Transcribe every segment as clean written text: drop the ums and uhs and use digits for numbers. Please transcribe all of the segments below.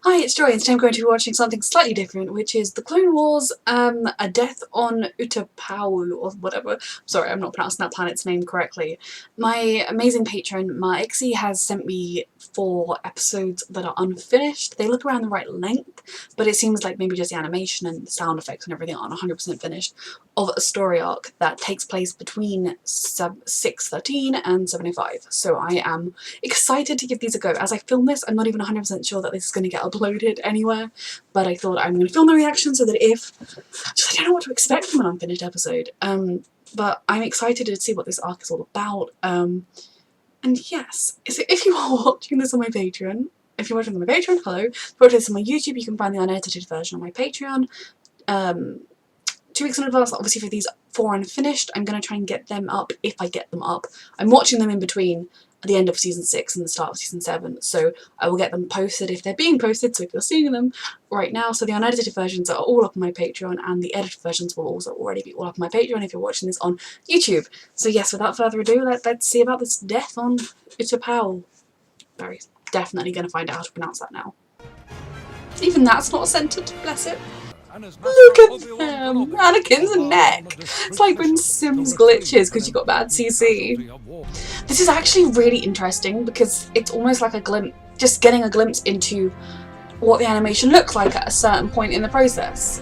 Hi, it's Joy, and today I'm going to be watching something slightly different, which is The Clone Wars, A Death on Utapau, or whatever. Sorry, I'm not pronouncing that planet's name correctly. My amazing patron, Maeksi, has sent me 4 episodes that are unfinished. They look around the right length, but it seems like maybe just the animation and the sound effects and everything aren't 100% finished, of a story arc that takes place between 613 and 705. So I am excited to give these a go. As I film this, I'm not even 100% sure that this is going to get uploaded anywhere, but I thought I'm going to film the reaction so that if... I don't know what to expect from an unfinished episode, but I'm excited to see what this arc is all about, and yes, so if you are watching this on my Patreon, if you're watching on my Patreon, hello. If you're watching this on my YouTube, you can find the unedited version on my Patreon. 2 weeks in advance, obviously for these 4 unfinished, I'm going to try and get them up if I get them up. I'm watching them in between at the end of Season 6 and the start of Season 7, so I will get them posted if they're being posted, so if you're seeing them right now. So the unedited versions are all up on my Patreon, and the edited versions will also already be all up on my Patreon if you're watching this on YouTube. So yes, without further ado, let's see about this death on Utapau. Very definitely going to find out how to pronounce that now. Even that's not centered, bless it. Look at them! Anakin's neck! It's like when Sims glitches because you got bad CC. This is actually really interesting because it's almost like a glimpse, just getting a glimpse into what the animation looks like at a certain point in the process.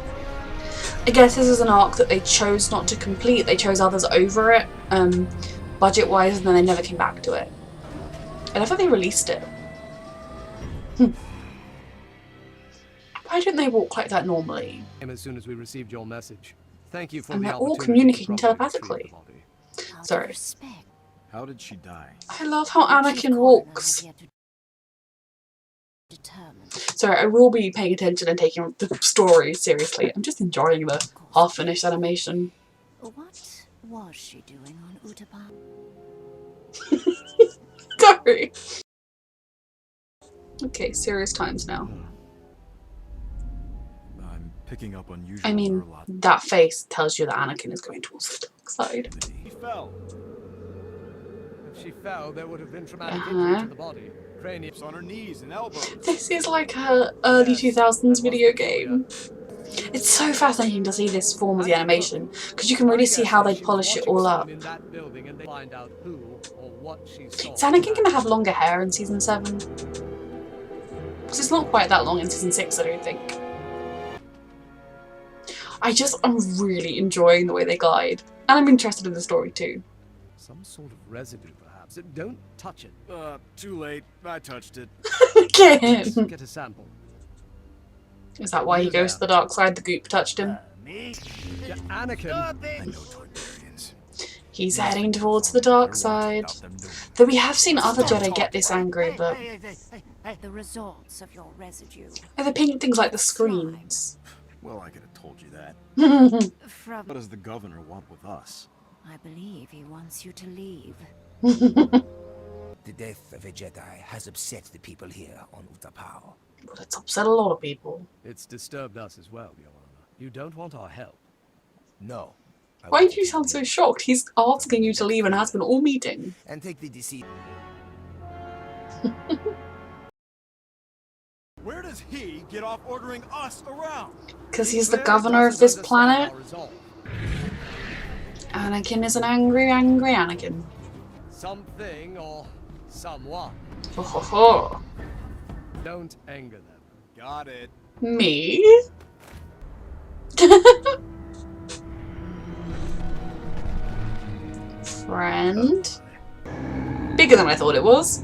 I guess this is an arc that they chose not to complete, they chose others over it, budget-wise, and then they never came back to it. I love how they released it. Why don't they walk like that normally? As soon as we received your message. Thank you for and the they're all communicating telepathically. Sorry. How did she die? I love how Anakin walks. Sorry, I will be paying attention and taking the story seriously. I'm just enjoying the half-finished animation. What was she doing on Utapau? Sorry. Okay, serious times now. Picking up unusual. I mean, that face tells you that Anakin is going towards the dark side. She fell. If she fell, there would have been traumatic injury to the body. Cranium on her knees and elbows. This is like a early 2000s video game. It's so fascinating to see this form of the animation because you can really see how they polish it all up. Is Anakin going to have longer hair in Season 7? Because it's not quite that long in Season 6, I don't think. I'm really enjoying the way they glide. And I'm interested in the story too. Some sort of residue, perhaps. Don't touch it. Too late. I touched it. Again. Get a sample. Is that why he goes to the dark side? The goop touched him. Yeah, Anakin. I know Toydarians. He's heading towards the dark side. Though we have seen other Jedi get this angry, but... The results of your residue. They're painting things like the screens. Well, I could have told you that. What does the governor want with us? I believe he wants you to leave. The death of a Jedi has upset the people here on Utapau. But it's upset a lot of people. It's disturbed us as well, Your Honor. You don't want our help. No. Why do you sound so shocked? He's asking you to leave and has been all meeting. And take the deceit. Where does he get off ordering us around? Because he's the governor of this planet. Anakin is an angry, angry Anakin. Something or someone. Ho ho ho. Don't anger them. Got it. Me? Friend? Bigger than I thought it was.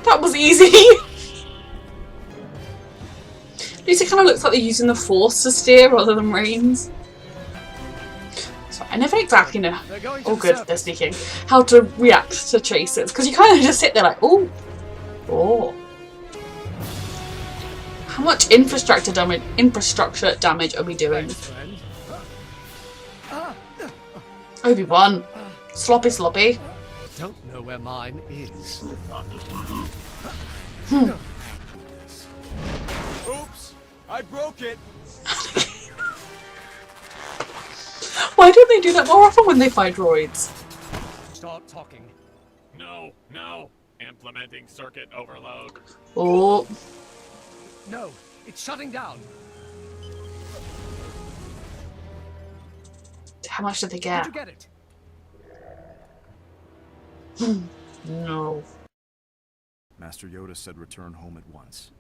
That was easy! At least it kind of looks like they're using the Force to steer rather than reins. So I never exactly know, oh good, they're speaking, how to react to chases, because you kind of just sit there like, oh, oh. How much infrastructure damage are we doing? Obi-Wan. Sloppy sloppy. Don't know where mine is. Oops! I broke it! Why don't they do that more often when they fight droids? Start talking. No, no. Implementing circuit overload. Oh, No, it's shutting down. how much did they Did get? you get it? No. Master Yoda said return home at once.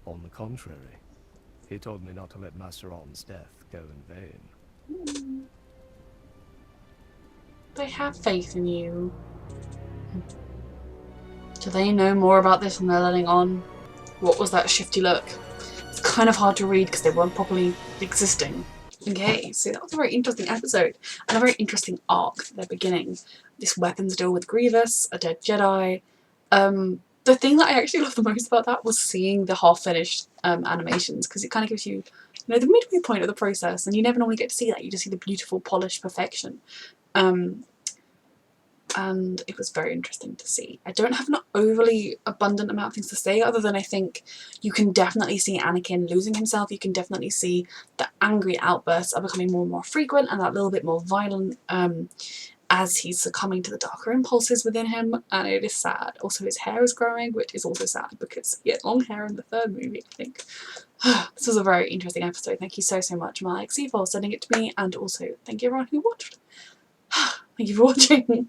On the contrary, he told me not to let Master Alden's death go in vain. They have faith in you. Do they know more about this than they're letting on? What was that shifty look? It's kind of hard to read because they weren't properly existing. Okay, so that was a very interesting episode and a very interesting arc at their beginning. This weapons deal with Grievous, a dead Jedi. The thing that I actually loved the most about that was seeing the half-finished animations, because it kind of gives you, the midway point of the process, and you never normally get to see that. You just see the beautiful, polished perfection. And it was very interesting to see. I don't have an overly abundant amount of things to say, other than I think you can definitely see Anakin losing himself. You can definitely see the angry outbursts are becoming more and more frequent and that little bit more violent as he's succumbing to the darker impulses within him, and it is sad. Also, his hair is growing, which is also sad because he had long hair in the third movie, I think. This was a very interesting episode. Thank you so much, Maeksi, for sending it to me, and also thank you everyone who watched. Thank you for watching.